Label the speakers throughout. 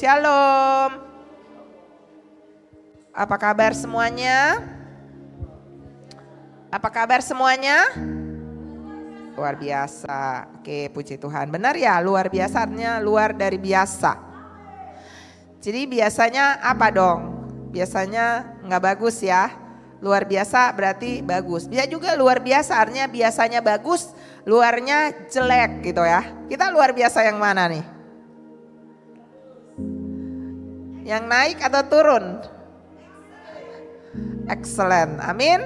Speaker 1: Shalom. Apa kabar semuanya? Apa kabar semuanya? Luar biasa. Oke, puji Tuhan. Benar ya, luar biasa artinya luar dari biasa. Jadi biasanya apa dong? Biasanya nggak bagus ya. Luar biasa berarti bagus. Bisa juga luar biasa artinya biasanya bagus, luarnya jelek gitu ya. Kita luar biasa yang mana nih? Yang naik atau turun? Excellent, amin.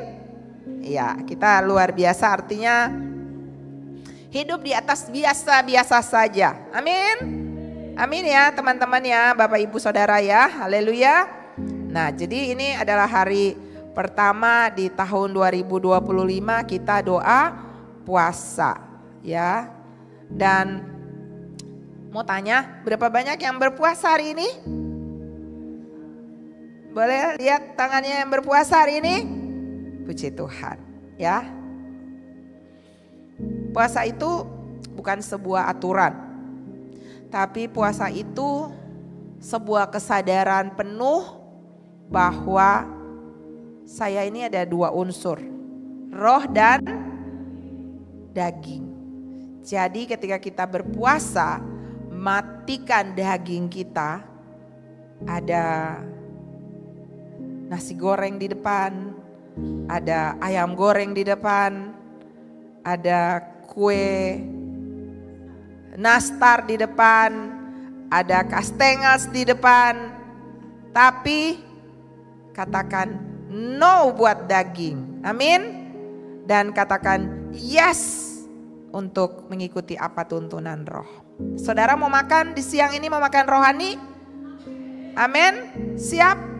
Speaker 1: Ya, kita luar biasa artinya hidup di atas biasa-biasa saja. Amin. Amin ya teman-teman ya, Bapak Ibu Saudara ya. Haleluya. Nah, jadi ini adalah hari pertama di tahun 2025 kita doa puasa ya. Dan mau tanya, berapa banyak yang berpuasa hari ini? Boleh lihat tangannya yang berpuasa hari ini? Puji Tuhan ya. Puasa itu bukan sebuah aturan, tapi puasa itu sebuah kesadaran penuh bahwa saya ini ada dua unsur, roh dan daging. Jadi ketika kita berpuasa, matikan daging kita, ada nasi goreng di depan, ada ayam goreng di depan, ada kue nastar di depan, ada kastengels di depan. Tapi katakan no buat daging, amin. Dan katakan yes untuk mengikuti apa tuntunan roh. Saudara mau makan di siang ini, mau makan rohani? Amin. Siap?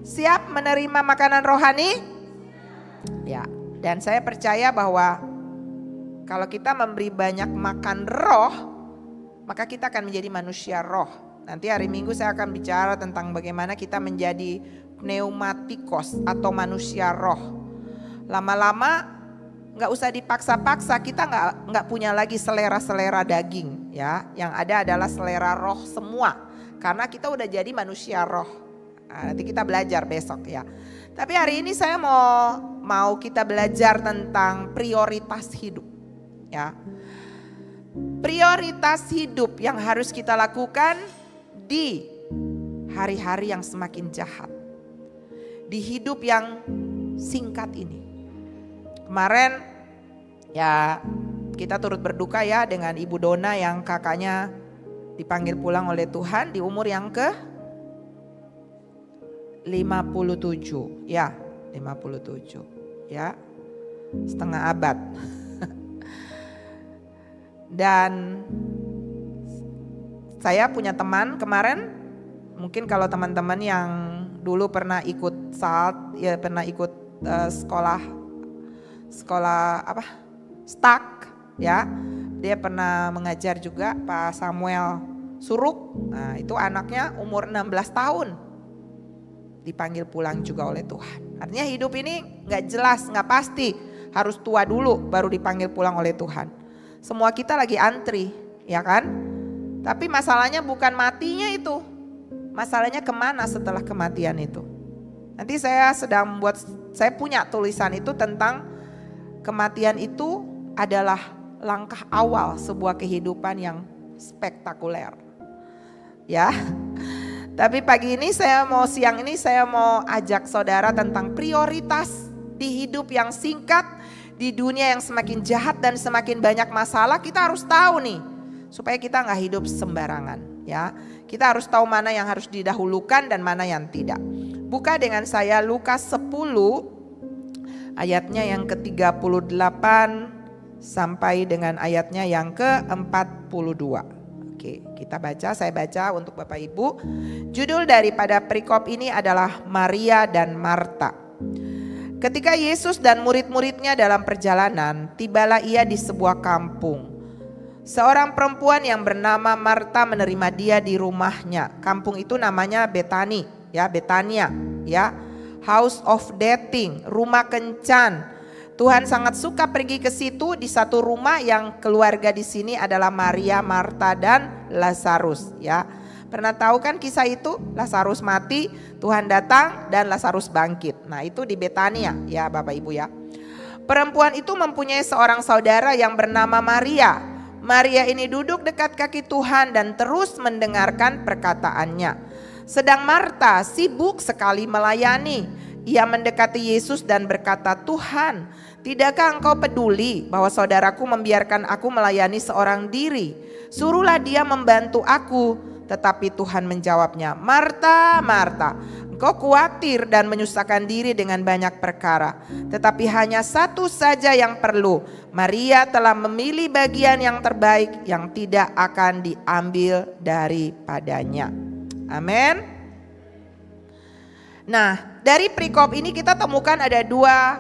Speaker 1: Siap menerima makanan rohani? Ya, dan saya percaya bahwa kalau kita memberi banyak makan roh, maka kita akan menjadi manusia roh. Nanti hari Minggu saya akan bicara tentang bagaimana kita menjadi pneumatikos atau manusia roh. Lama-lama nggak usah dipaksa-paksa, kita nggak punya lagi selera-selera daging ya. Yang ada adalah selera roh semua, karena kita udah jadi manusia roh. Nah, nanti kita belajar besok ya. Tapi hari ini saya mau kita belajar tentang prioritas hidup ya. Prioritas hidup yang harus kita lakukan di hari-hari yang semakin jahat, di hidup yang singkat ini. Kemarin ya kita turut berduka ya dengan Ibu Dona yang kakaknya dipanggil pulang oleh Tuhan di umur yang ke 57 ya, 57 ya, setengah abad. Dan saya punya teman kemarin, mungkin kalau teman-teman yang dulu pernah ikut SALT ya, pernah ikut sekolah apa STAK ya, dia pernah mengajar juga, Pak Samuel Suruk. Nah itu anaknya umur 16 tahun dipanggil pulang juga oleh Tuhan. Artinya hidup ini gak jelas, gak pasti, harus tua dulu baru dipanggil pulang oleh Tuhan. Semua kita lagi antri ya kan. Tapi masalahnya bukan matinya itu, masalahnya kemana setelah kematian itu. Nanti saya saya punya tulisan itu tentang kematian itu adalah langkah awal sebuah kehidupan yang spektakuler ya. Tapi pagi ini siang ini saya mau ajak saudara tentang prioritas di hidup yang singkat, di dunia yang semakin jahat dan semakin banyak masalah. Kita harus tahu nih, supaya kita gak hidup sembarangan ya. Kita harus tahu mana yang harus didahulukan dan mana yang tidak. Buka dengan saya Lukas 10 ayatnya yang ke-38 sampai dengan ayatnya yang ke-42. Oke, kita baca, saya baca untuk Bapak Ibu. Judul daripada perikop ini adalah Maria dan Marta. Ketika Yesus dan murid-muridnya dalam perjalanan, tibalah ia di sebuah kampung. Seorang perempuan yang bernama Marta menerima dia di rumahnya. Kampung itu namanya Betania ya. House of Dating, rumah kencan. Tuhan sangat suka pergi ke situ, di satu rumah yang keluarga di sini adalah Maria, Marta dan Lazarus ya. Pernah tahu kan kisah itu? Lazarus mati, Tuhan datang dan Lazarus bangkit. Nah itu di Betania ya Bapak Ibu ya. Perempuan itu mempunyai seorang saudara yang bernama Maria. Maria ini duduk dekat kaki Tuhan dan terus mendengarkan perkataannya. Sedang Marta sibuk sekali melayani. Ia mendekati Yesus dan berkata, "Tuhan, tidakkah engkau peduli bahwa saudaraku membiarkan aku melayani seorang diri? Suruhlah dia membantu aku." Tetapi Tuhan menjawabnya, "Marta, Marta, engkau khawatir dan menyusahkan diri dengan banyak perkara. Tetapi hanya satu saja yang perlu. Maria telah memilih bagian yang terbaik yang tidak akan diambil daripadanya." Amin. Nah, dari perikop ini kita temukan ada dua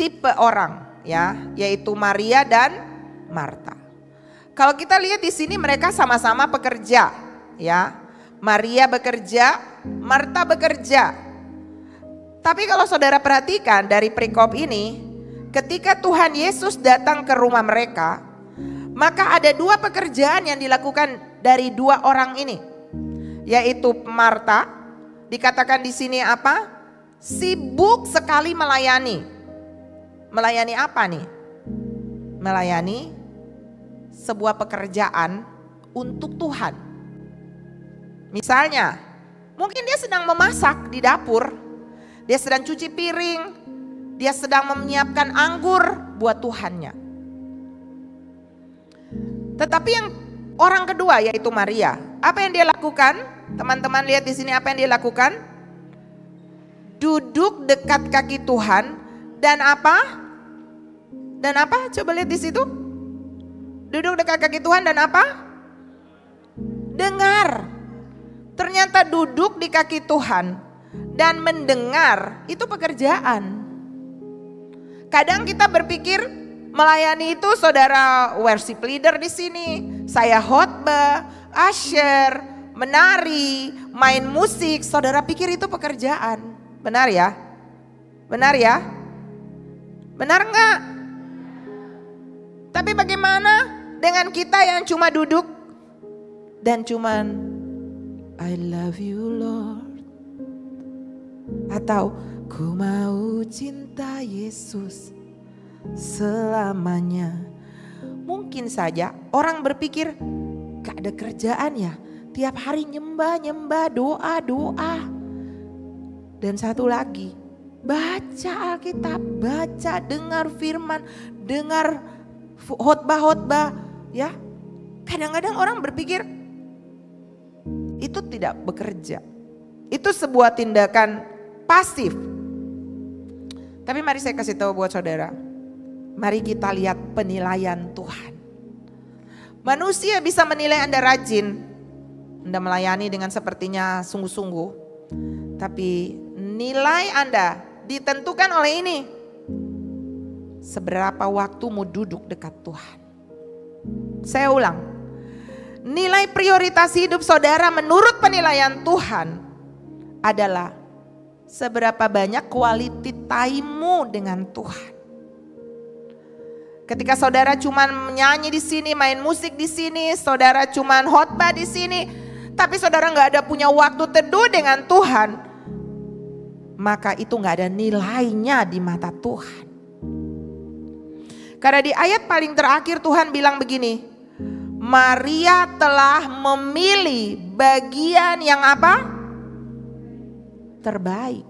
Speaker 1: tipe orang ya, yaitu Maria dan Marta. Kalau kita lihat di sini mereka sama-sama pekerja ya. Maria bekerja, Marta bekerja. Tapi kalau saudara perhatikan dari perikop ini, ketika Tuhan Yesus datang ke rumah mereka, maka ada dua pekerjaan yang dilakukan dari dua orang ini. Yaitu Marta, dikatakan di sini apa? Sibuk sekali melayani. Melayani apa nih? Melayani sebuah pekerjaan untuk Tuhan. Misalnya, mungkin dia sedang memasak di dapur, dia sedang cuci piring, dia sedang menyiapkan anggur buat Tuhannya. Tetapi yang orang kedua yaitu Maria, apa yang dia lakukan? Teman-teman lihat di sini apa yang dia lakukan? Duduk dekat kaki Tuhan dan apa? Dan apa? Coba lihat di situ. Duduk dekat kaki Tuhan dan apa? Dengar. Ternyata duduk di kaki Tuhan dan mendengar itu pekerjaan. Kadang kita berpikir melayani itu saudara worship leader di sini, saya khotbah, usher, menari, main musik. Saudara pikir itu pekerjaan. Benar ya? Benar ya? Benar enggak? Tapi bagaimana dengan kita yang cuma duduk dan cuman I love you Lord, atau ku mau cinta Yesus selamanya. Mungkin saja orang berpikir gak ada kerjaan ya, tiap hari nyembah, doa. Dan satu lagi, baca Alkitab, baca, dengar firman, dengar khotbah ya. Kadang-kadang orang berpikir itu tidak bekerja. Itu sebuah tindakan pasif. Tapi mari saya kasih tahu buat saudara. Mari kita lihat penilaian Tuhan. Manusia bisa menilai Anda rajin, Anda melayani dengan sepertinya sungguh-sungguh. Tapi nilai Anda ditentukan oleh ini. Seberapa waktumu duduk dekat Tuhan. Saya ulang. Nilai prioritas hidup saudara menurut penilaian Tuhan adalah seberapa banyak quality time-mu dengan Tuhan. Ketika saudara cuma menyanyi di sini, main musik di sini, saudara cuma khotbah di sini, tapi saudara nggak ada punya waktu teduh dengan Tuhan, maka itu nggak ada nilainya di mata Tuhan. Karena di ayat paling terakhir Tuhan bilang begini, Maria telah memilih bagian yang apa? Terbaik,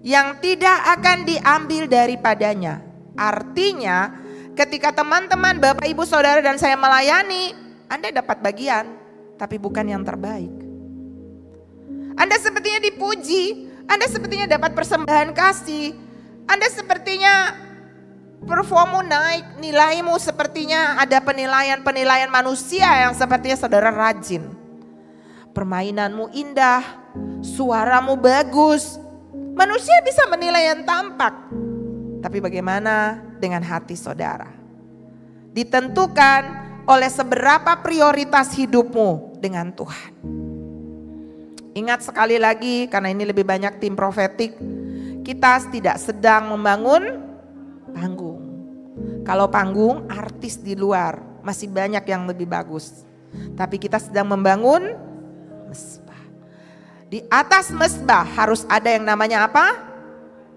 Speaker 1: yang tidak akan diambil daripadanya. Artinya ketika teman-teman, Bapak, Ibu, Saudara dan saya melayani, Anda dapat bagian, tapi bukan yang terbaik. Anda sepertinya dipuji, Anda sepertinya dapat persembahan kasih, Anda sepertinya performmu naik, nilaimu sepertinya ada penilaian manusia yang sepertinya saudara rajin. Permainanmu indah, suaramu bagus. Manusia bisa menilai yang tampak. Tapi bagaimana dengan hati saudara? Ditentukan oleh seberapa prioritas hidupmu dengan Tuhan. Ingat sekali lagi, karena ini lebih banyak tim profetik, kita tidak sedang membangun panggung. Kalau panggung, artis di luar masih banyak yang lebih bagus. Tapi kita sedang membangun mesbah. Di atas mesbah harus ada yang namanya apa?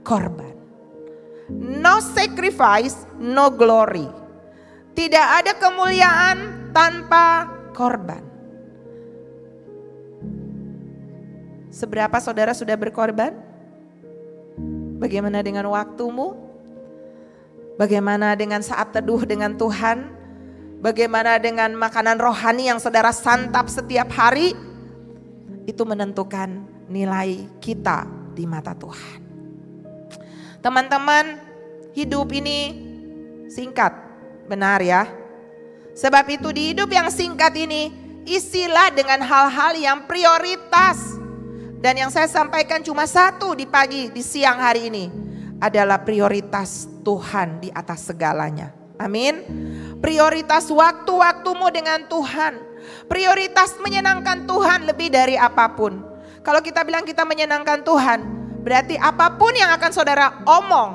Speaker 1: Korban. No sacrifice, no glory. Tidak ada kemuliaan tanpa korban. Seberapa saudara sudah berkorban? Bagaimana dengan waktumu? Bagaimana dengan saat teduh dengan Tuhan? Bagaimana dengan makanan rohani yang saudara santap setiap hari? Itu menentukan nilai kita di mata Tuhan. Teman-teman, hidup ini singkat, benar ya? Sebab itu di hidup yang singkat ini, isilah dengan hal-hal yang prioritas. Dan yang saya sampaikan cuma satu di pagi, di siang hari ini, adalah prioritas Tuhan di atas segalanya. Amin. Prioritas waktu-waktumu dengan Tuhan. Prioritas menyenangkan Tuhan lebih dari apapun. Kalau kita bilang kita menyenangkan Tuhan, berarti apapun yang akan saudara omong,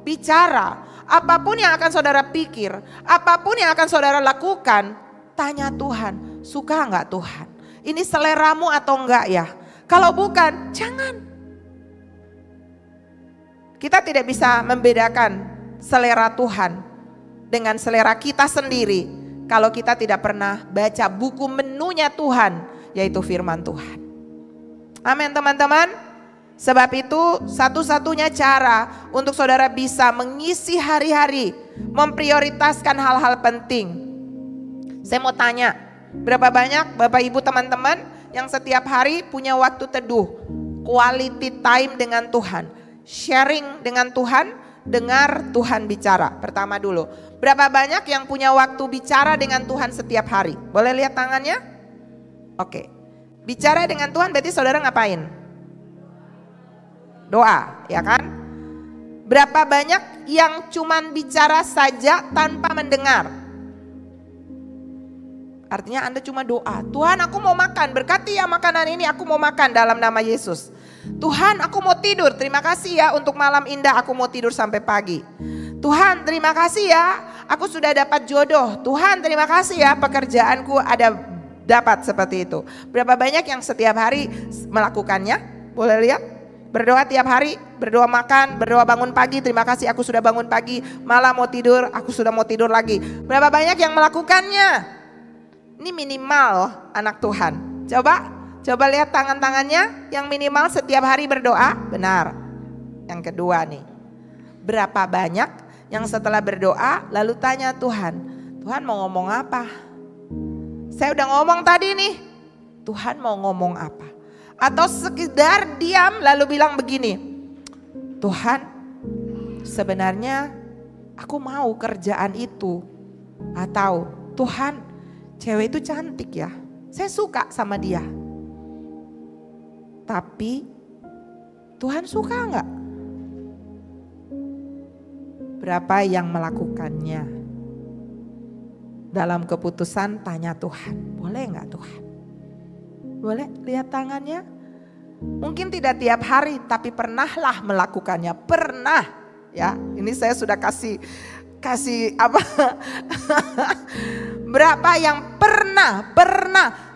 Speaker 1: bicara, apapun yang akan saudara pikir, apapun yang akan saudara lakukan, tanya Tuhan, suka enggak Tuhan? Ini seleramu atau enggak ya? Kalau bukan, jangan. Kita tidak bisa membedakan selera Tuhan dengan selera kita sendiri kalau kita tidak pernah baca buku menunya Tuhan, yaitu firman Tuhan. Amin teman-teman. Sebab itu satu-satunya cara untuk saudara bisa mengisi hari-hari, memprioritaskan hal-hal penting. Saya mau tanya, berapa banyak Bapak Ibu teman-teman yang setiap hari punya waktu teduh, quality time dengan Tuhan, sharing dengan Tuhan, dengar Tuhan bicara. Pertama dulu, berapa banyak yang punya waktu bicara dengan Tuhan setiap hari? Boleh lihat tangannya? Oke, bicara dengan Tuhan berarti saudara ngapain? Doa, ya kan? Berapa banyak yang cuman bicara saja tanpa mendengar? Artinya Anda cuma doa, Tuhan aku mau makan, berkati ya makanan ini, aku mau makan dalam nama Yesus. Tuhan aku mau tidur, terima kasih ya untuk malam indah, aku mau tidur sampai pagi. Tuhan terima kasih ya, aku sudah dapat jodoh. Tuhan terima kasih ya, pekerjaanku ada dapat seperti itu. Berapa banyak yang setiap hari melakukannya? Boleh lihat? Berdoa tiap hari, berdoa makan, berdoa bangun pagi, terima kasih aku sudah bangun pagi. Malam mau tidur, aku sudah mau tidur lagi. Berapa banyak yang melakukannya? Ini minimal anak Tuhan. Coba lihat tangan-tangannya yang minimal setiap hari berdoa, benar. Yang kedua nih, berapa banyak yang setelah berdoa lalu tanya Tuhan, Tuhan mau ngomong apa? Saya udah ngomong tadi nih, Tuhan mau ngomong apa? Atau sekedar diam lalu bilang begini, Tuhan sebenarnya aku mau kerjaan itu. Atau Tuhan cewek itu cantik ya, saya suka sama dia. Tapi Tuhan suka enggak? Berapa yang melakukannya? Dalam keputusan tanya Tuhan, boleh enggak Tuhan? Boleh lihat tangannya? Mungkin tidak tiap hari, tapi pernahlah melakukannya. Pernah ya, ini saya sudah kasih apa? Berapa yang pernah,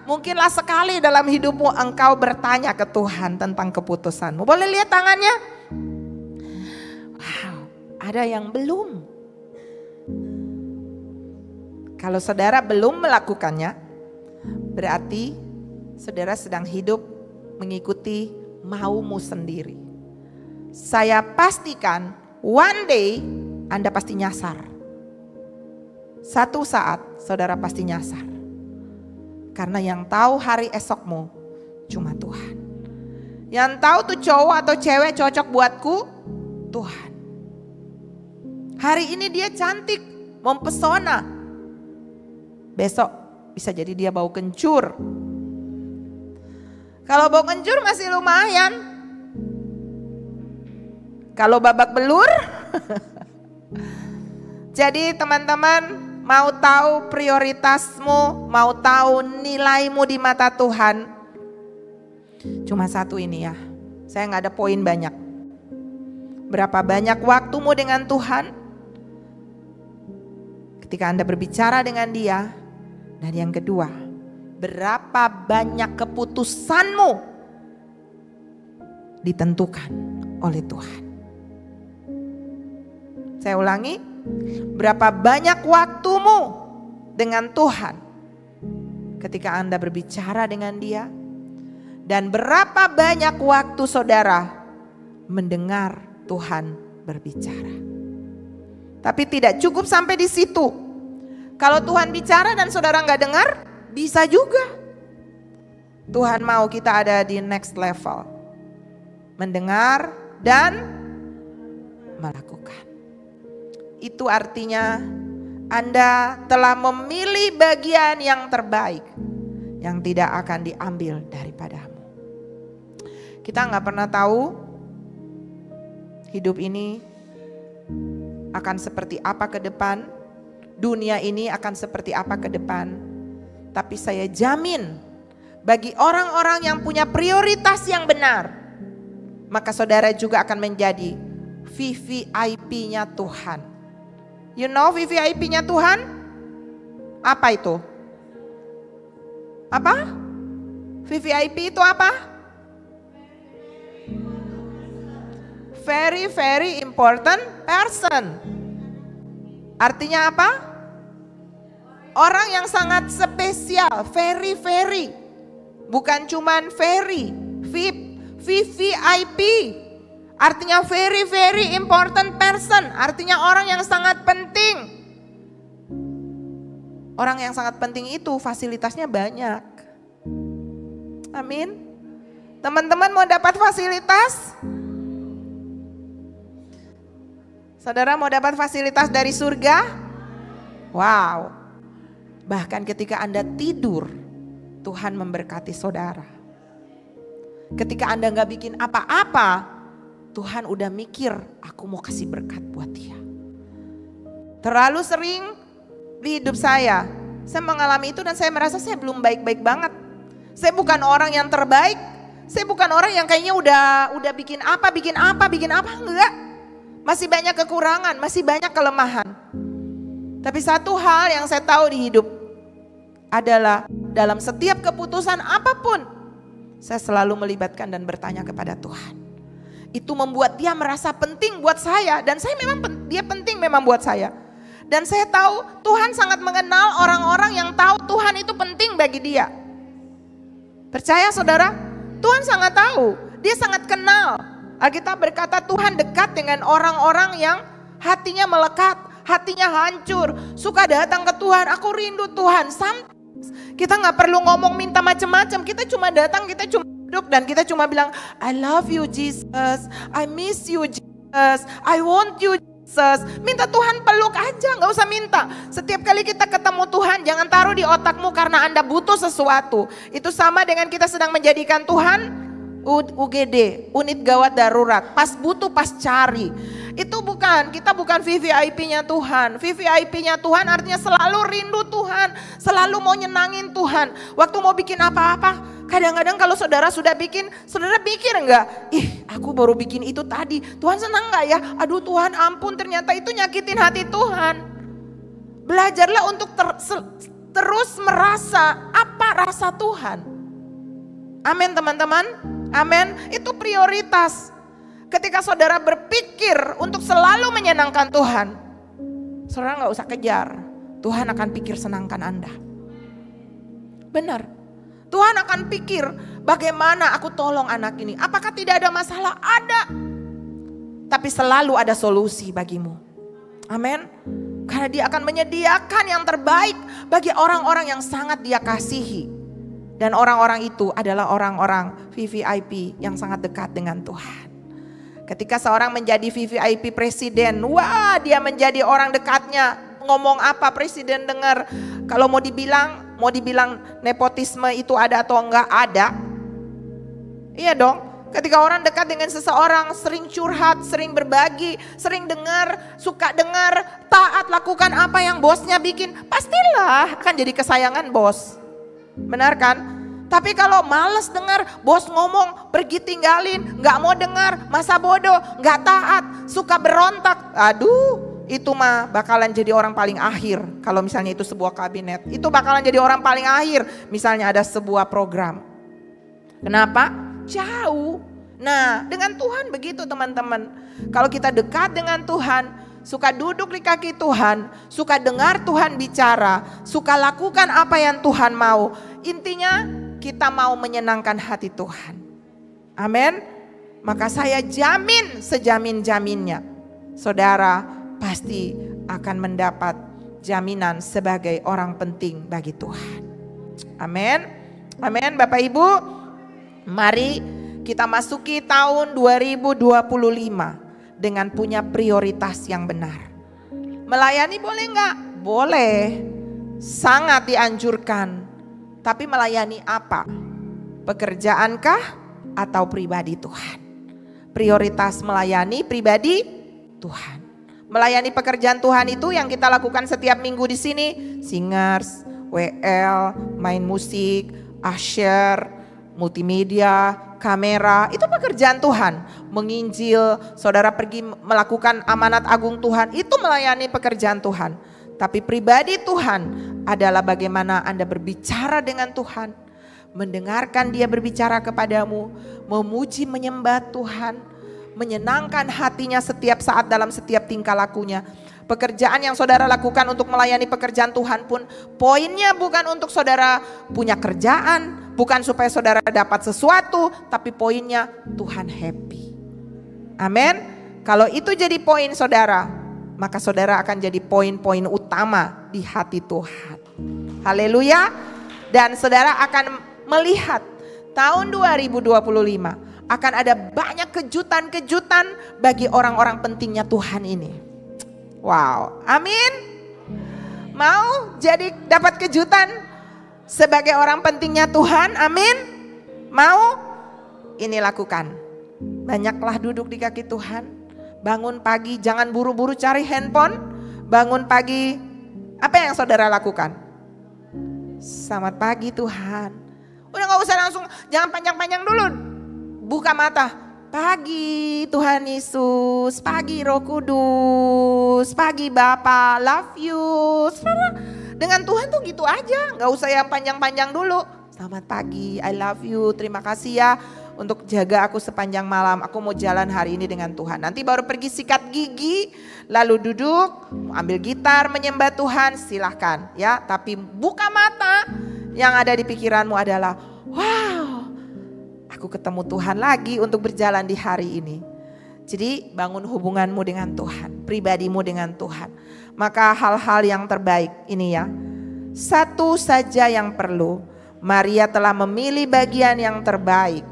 Speaker 1: mungkinlah sekali dalam hidupmu engkau bertanya ke Tuhan tentang keputusanmu. Boleh lihat tangannya? Wow, ada yang belum. Kalau saudara belum melakukannya, berarti saudara sedang hidup mengikuti maumu sendiri. Saya pastikan one day Anda pasti nyasar. Satu saat saudara pasti nyasar. Karena yang tahu hari esokmu cuma Tuhan. Yang tahu tuh cowok atau cewek cocok buatku Tuhan. Hari ini dia cantik, mempesona. Besok bisa jadi dia bau kencur. Kalau bau kencur masih lumayan. Kalau babak belur. Jadi teman-teman, mau tahu prioritasmu, mau tahu nilaimu di mata Tuhan, cuma satu ini ya. Saya nggak ada poin banyak. Berapa banyak waktumu dengan Tuhan? Ketika Anda berbicara dengan Dia. Dan yang kedua, berapa banyak keputusanmu ditentukan oleh Tuhan. Saya ulangi, berapa banyak waktumu dengan Tuhan ketika Anda berbicara dengan Dia, dan berapa banyak waktu saudara mendengar Tuhan berbicara. Tapi tidak cukup sampai di situ. Kalau Tuhan bicara dan saudara nggak dengar, bisa juga. Tuhan mau kita ada di next level, mendengar dan melakukan. Itu artinya Anda telah memilih bagian yang terbaik yang tidak akan diambil daripadamu. Kita nggak pernah tahu hidup ini akan seperti apa ke depan, dunia ini akan seperti apa ke depan. Tapi saya jamin bagi orang-orang yang punya prioritas yang benar, maka saudara juga akan menjadi VVIP-nya Tuhan. You know VVIP-nya Tuhan? Apa itu? Apa? VVIP itu apa? Very, very important person. Artinya apa? Orang yang sangat spesial, very, very. Bukan cuman very, VIP, VVIP. Artinya very, very important person. Artinya orang yang sangat penting. Orang yang sangat penting itu fasilitasnya banyak. Amin. Teman-teman mau dapat fasilitas? Saudara mau dapat fasilitas dari surga? Wow. Bahkan ketika Anda tidur, Tuhan memberkati saudara. Ketika Anda gak bikin apa-apa, Tuhan udah mikir, aku mau kasih berkat buat dia. Terlalu sering di hidup saya mengalami itu dan saya merasa saya belum baik-baik banget. Saya bukan orang yang terbaik, saya bukan orang yang kayaknya udah bikin apa, enggak. Masih banyak kekurangan, masih banyak kelemahan. Tapi satu hal yang saya tahu di hidup adalah dalam setiap keputusan apapun, saya selalu melibatkan dan bertanya kepada Tuhan. Itu membuat dia merasa penting buat saya, dan saya memang dia penting memang buat saya. Dan saya tahu Tuhan sangat mengenal orang-orang yang tahu Tuhan itu penting bagi dia. Percaya saudara? Tuhan sangat tahu, dia sangat kenal. Alkitab berkata Tuhan dekat dengan orang-orang yang hatinya melekat, hatinya hancur, suka datang ke Tuhan. Aku rindu Tuhan. Kita gak perlu ngomong minta macam-macam, kita cuma datang, kita cuma duduk dan kita cuma bilang, I love you Jesus, I miss you Jesus, I want you Jesus. Minta Tuhan peluk aja, gak usah minta. Setiap kali kita ketemu Tuhan, jangan taruh di otakmu karena Anda butuh sesuatu. Itu sama dengan kita sedang menjadikan Tuhan UGD, unit gawat darurat. Pas butuh, pas cari. Itu kita bukan VVIP-nya Tuhan. VVIP-nya Tuhan artinya selalu rindu Tuhan, selalu mau nyenangin Tuhan. Waktu mau bikin apa-apa, kadang-kadang kalau saudara sudah bikin, saudara pikir enggak? Aku baru bikin itu tadi, Tuhan senang enggak ya? Aduh Tuhan ampun, ternyata itu nyakitin hati Tuhan. Belajarlah untuk terus merasa apa rasa Tuhan. Amin teman-teman, amin. Itu prioritas. Ketika saudara berpikir untuk selalu menyenangkan Tuhan, saudara gak usah kejar, Tuhan akan pikir senangkan Anda. Benar, Tuhan akan pikir bagaimana aku tolong anak ini. Apakah tidak ada masalah? Ada. Tapi selalu ada solusi bagimu. Amin. Karena dia akan menyediakan yang terbaik bagi orang-orang yang sangat dia kasihi. Dan orang-orang itu adalah orang-orang VVIP yang sangat dekat dengan Tuhan. Ketika seorang menjadi VVIP presiden, wah dia menjadi orang dekatnya. Ngomong apa presiden dengar. Kalau mau dibilang nepotisme itu ada atau enggak, ada. Iya dong. Ketika orang dekat dengan seseorang, sering curhat, sering berbagi, sering dengar, suka dengar, taat lakukan apa yang bosnya bikin, pastilah akan jadi kesayangan bos. Benar kan? Tapi kalau males dengar, bos ngomong, pergi tinggalin, gak mau dengar, masa bodoh, gak taat, suka berontak. Aduh, itu mah bakalan jadi orang paling akhir. Kalau misalnya itu sebuah kabinet, itu bakalan jadi orang paling akhir. Misalnya ada sebuah program. Kenapa? Jauh. Nah, dengan Tuhan begitu teman-teman. Kalau kita dekat dengan Tuhan, suka duduk di kaki Tuhan, suka dengar Tuhan bicara, suka lakukan apa yang Tuhan mau. Intinya kita mau menyenangkan hati Tuhan. Amin. Maka saya jamin sejamin-jaminnya, saudara pasti akan mendapat jaminan sebagai orang penting bagi Tuhan. Amin. Amin. Bapak Ibu, mari kita masuki tahun 2025 dengan punya prioritas yang benar. Melayani boleh enggak? Boleh. Sangat dianjurkan. Tapi melayani apa? Pekerjaankah atau pribadi Tuhan? Prioritas melayani pribadi Tuhan. Melayani pekerjaan Tuhan itu yang kita lakukan setiap minggu di sini. Singers, WL, main musik, usher, multimedia, kamera. Itu pekerjaan Tuhan. Menginjil, saudara pergi melakukan amanat agung Tuhan. Itu melayani pekerjaan Tuhan. Tapi pribadi Tuhan adalah bagaimana Anda berbicara dengan Tuhan. Mendengarkan dia berbicara kepadamu. Memuji menyembah Tuhan. Menyenangkan hatinya setiap saat dalam setiap tingkah lakunya. Pekerjaan yang saudara lakukan untuk melayani pekerjaan Tuhan pun poinnya bukan untuk saudara punya kerjaan, bukan supaya saudara dapat sesuatu, tapi poinnya Tuhan happy. Amin. Kalau itu jadi poin saudara, maka saudara akan jadi poin-poin utama di hati Tuhan. Haleluya. Dan saudara akan melihat tahun 2025 akan ada banyak kejutan-kejutan bagi orang-orang pentingnya Tuhan ini. Wow, amin. Mau jadi dapat kejutan sebagai orang pentingnya Tuhan, amin. Mau? Ini lakukan. Banyaklah duduk di kaki Tuhan. Bangun pagi, jangan buru-buru cari handphone. Bangun pagi, apa yang saudara lakukan? Selamat pagi Tuhan. Udah gak usah langsung, jangan panjang-panjang dulu. Buka mata, pagi Tuhan Yesus, pagi Roh Kudus, pagi Bapa, love you. Dengan Tuhan tuh gitu aja, gak usah yang panjang-panjang dulu. Selamat pagi, I love you, terima kasih ya untuk jaga aku sepanjang malam. Aku mau jalan hari ini dengan Tuhan. Nanti baru pergi sikat gigi, lalu duduk, ambil gitar, menyembah Tuhan, silahkan ya. Tapi buka mata, yang ada di pikiranmu adalah, wow, aku ketemu Tuhan lagi untuk berjalan di hari ini. Jadi bangun hubunganmu dengan Tuhan, pribadimu dengan Tuhan. Maka hal-hal yang terbaik ini ya. Satu saja yang perlu, Maria telah memilih bagian yang terbaik,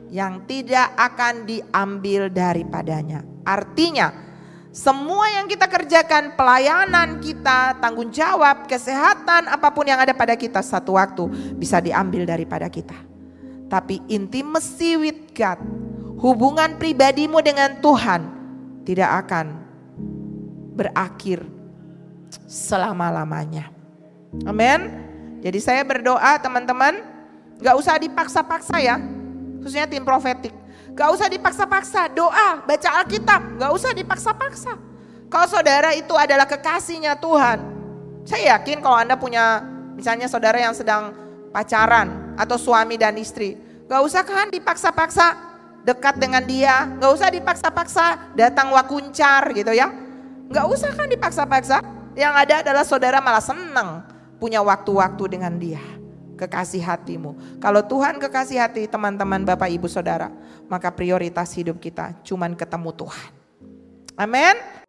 Speaker 1: yang tidak akan diambil daripadanya. Artinya semua yang kita kerjakan, pelayanan kita, tanggung jawab, kesehatan, apapun yang ada pada kita satu waktu bisa diambil daripada kita. Tapi intimacy with God, hubungan pribadimu dengan Tuhan tidak akan berakhir selama-lamanya. Amin. Jadi saya berdoa teman-teman, gak usah dipaksa-paksa ya, khususnya tim profetik. Gak usah dipaksa-paksa, doa, baca Alkitab, gak usah dipaksa-paksa. Kalau saudara itu adalah kekasihnya Tuhan, saya yakin kalau Anda punya misalnya saudara yang sedang pacaran atau suami dan istri, gak usah kan dipaksa-paksa dekat dengan dia, gak usah dipaksa-paksa datang wakuncar gitu ya. Gak usah kan dipaksa-paksa, yang ada adalah saudara malah senang punya waktu-waktu dengan dia. Kekasih hatimu. Kalau Tuhan kekasih hati teman-teman Bapak Ibu Saudara, maka prioritas hidup kita cuman ketemu Tuhan. Amin.